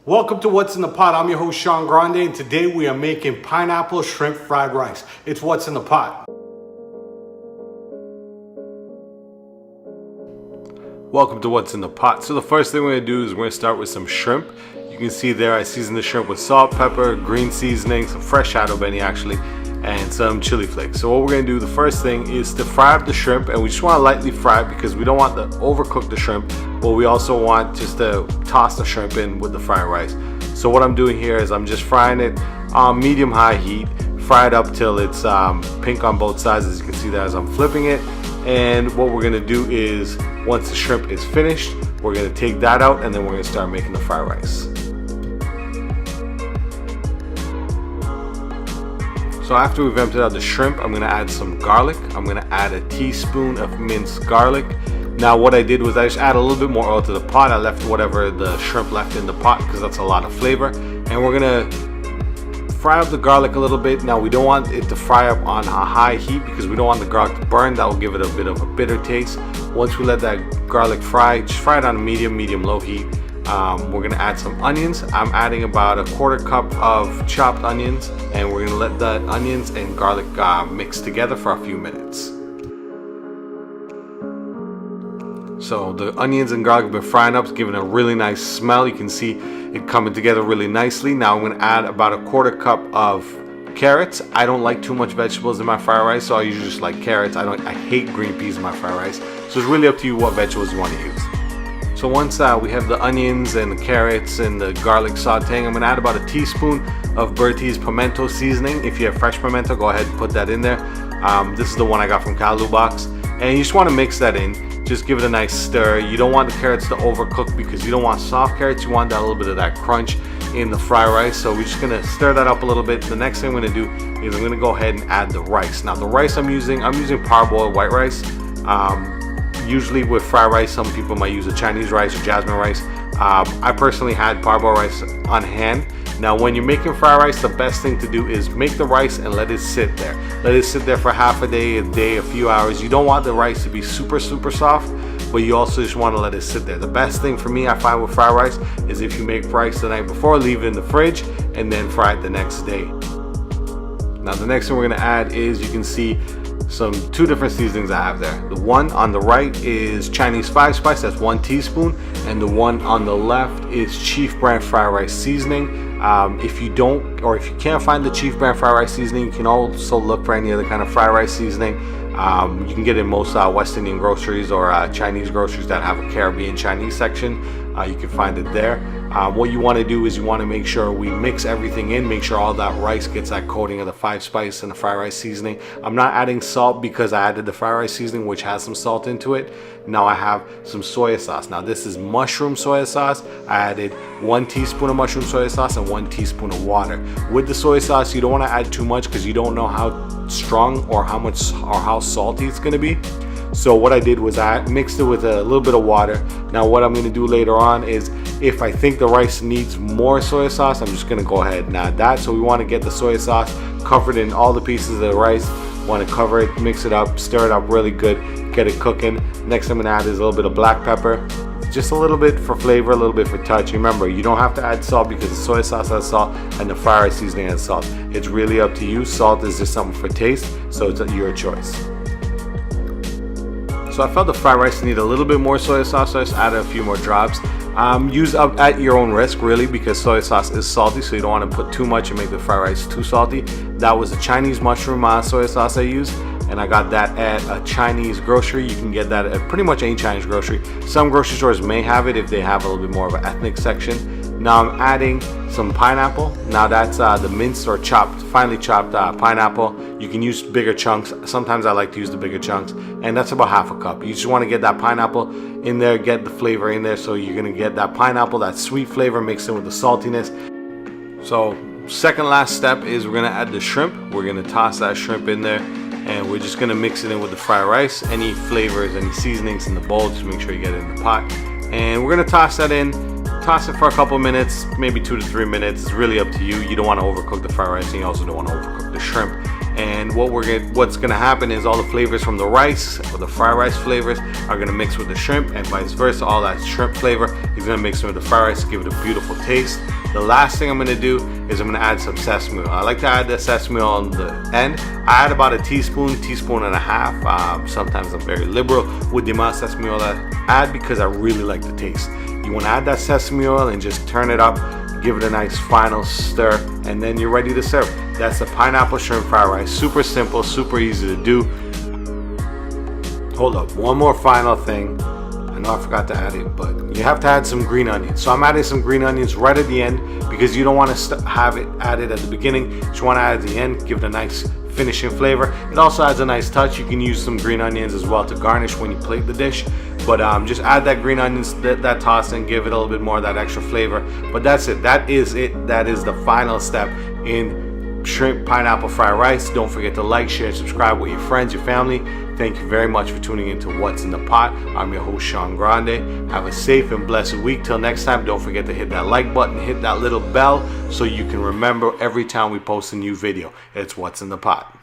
Welcome to What's in the Pot. I'm your host Sean Grande, and today we are making pineapple shrimp fried rice. It's What's in the Pot. Welcome to What's in the Pot. So the first thing we're going to do is we're going to start with some shrimp. You can see there I seasoned the shrimp with salt, pepper, green seasoning, some fresh shadow benny actually, and some chili flakes. So what we're going to do, the first thing is to fry up the shrimp, and we just want to lightly fry it because we don't want to overcook the shrimp, but we also want just to toss the shrimp in with the fried rice. So what I'm doing here is I'm just frying it on medium-high heat, fry it up till it's pink on both sides, as you can see that as I'm flipping it. And what we're going to do is once the shrimp is finished, we're going to take that out and then we're going to start making the fried rice. So after we've emptied out the shrimp, I'm going to add some garlic. I'm going to add a teaspoon of minced garlic. Now what I did was I just add a little bit more oil to the pot. I left whatever the shrimp left in the pot because that's a lot of flavor. And we're going to fry up the garlic a little bit. Now we don't want it to fry up on a high heat because we don't want the garlic to burn. That will give it a bit of a bitter taste. Once we let that garlic fry, just fry it on a medium-low heat. We're going to add some onions. I'm adding about a quarter cup of chopped onions, and we're going to let the onions and garlic mix together for a few minutes. So the onions and garlic have been frying up, it's giving a really nice smell. You can see it coming together really nicely. Now I'm going to add about a quarter cup of carrots. I don't like too much vegetables in my fried rice, so I usually just like carrots. I hate green peas in my fried rice. So it's really up to you what vegetables you want to use. So once we have the onions and the carrots and the garlic sauteing, I'm going to add about a teaspoon of Bertie's pimento seasoning. If you have fresh pimento, go ahead and put that in there. This is the one I got from Kalu Box. And you just want to mix that in. Just give it a nice stir. You don't want the carrots to overcook because you don't want soft carrots. You want that little bit of that crunch in the fried rice. So we're just going to stir that up a little bit. The next thing I'm going to do is I'm going to go ahead and add the rice. Now the rice I'm using parboiled white rice. Usually with fried rice, some people might use a Chinese rice or jasmine rice. I personally had parboiled rice on hand. Now when you're making fried rice, the best thing to do is make the rice and let it sit there. Let it sit there for half a day, a few hours. You don't want the rice to be super soft, but you also just want to let it sit there. The best thing for me, I find with fried rice, is if you make rice the night before, leave it in the fridge, and then fry it the next day. Now the next thing we're going to add is, you can see two different seasonings I have there. The one on the right is Chinese 5-spice, that's 1 teaspoon, and the one on the left is Chief brand fried rice seasoning. If you don't, or if you can't find the Chief brand fried rice seasoning, you can also look for any other kind of fried rice seasoning. You can get it in most West Indian groceries or Chinese groceries that have a Caribbean Chinese section. You can find it there. What you want to do is you want to make sure we mix everything in, make sure all that rice gets that coating of the 5-spice and the fried rice seasoning. I'm not adding salt because I added the fried rice seasoning, which has some salt into it. Now I have some soy sauce. Now this is mushroom soy sauce. I added 1 teaspoon of mushroom soy sauce and 1 teaspoon of water. With the soy sauce, you don't want to add too much because you don't know how strong or how salty it's going to be. So what I did was I mixed it with a little bit of water. Now what I'm going to do later on is, if I think the rice needs more soy sauce, I'm just going to go ahead and add that. So we want to get the soy sauce covered in all the pieces of the rice. Want to cover it, mix it up, stir it up really good, get it cooking. Next I'm going to add is a little bit of black pepper. Just a little bit for flavor, a little bit for touch. Remember, you don't have to add salt because the soy sauce has salt and the fried rice seasoning has salt. It's really up to you. Salt is just something for taste, so it's your choice. So I felt the fried rice need a little bit more soy sauce, so I just added a few more drops. Use up at your own risk, really, because soy sauce is salty, so you don't want to put too much and make the fried rice too salty. That was a Chinese mushroom soy sauce I used, and I got that at a Chinese grocery. You can get that at pretty much any Chinese grocery. Some grocery stores may have it if they have a little bit more of an ethnic section. Now I'm adding some pineapple. Now that's the minced or finely chopped pineapple. You can use bigger chunks. Sometimes I like to use the bigger chunks, and that's about half a cup. You just want to get that pineapple in there, get the flavor in there, so you're going to get that pineapple, that sweet flavor mixed in with the saltiness. So second last step is we're going to add the shrimp. We're going to toss that shrimp in there, and we're just going to mix it in with the fried rice. Any flavors, any seasonings in the bowl, just make sure you get it in the pot. And we're going to toss that in. Toss it for a couple minutes, maybe 2 to 3 minutes. It's really up to you. You don't want to overcook the fried rice, and you also don't want to overcook the shrimp. And what's gonna happen is all the flavors from the rice, or the fried rice flavors, are gonna mix with the shrimp, and vice versa. All that shrimp flavor is gonna mix with the fried rice, give it a beautiful taste. The last thing I'm going to do is I'm going to add some sesame oil. I like to add the sesame oil on the end. I add about a teaspoon and a half. Sometimes I'm very liberal with the amount of sesame oil I add because I really like the taste. You want to add that sesame oil and just turn it up, give it a nice final stir, and then you're ready to serve. That's the pineapple shrimp fried rice. Super simple, super easy to do. Hold up, one more final thing. I know I forgot to add it, but you have to add some green onions. So I'm adding some green onions right at the end because you don't want to have it added at the beginning. You just want to add at the end, give it a nice finishing flavor. It also adds a nice touch. You can use some green onions as well to garnish when you plate the dish. But just add that green onions, that toss, and give it a little bit more of that extra flavor. But that's it. That is it. That is the final step in shrimp pineapple fried rice. Don't forget to like, share, and subscribe with your friends, your family. Thank you very much for tuning into What's in the Pot. I'm your host, Sean Grande. Have a safe and blessed week. Till next time, don't forget to hit that like button, hit that little bell so you can remember every time we post a new video. It's What's in the Pot.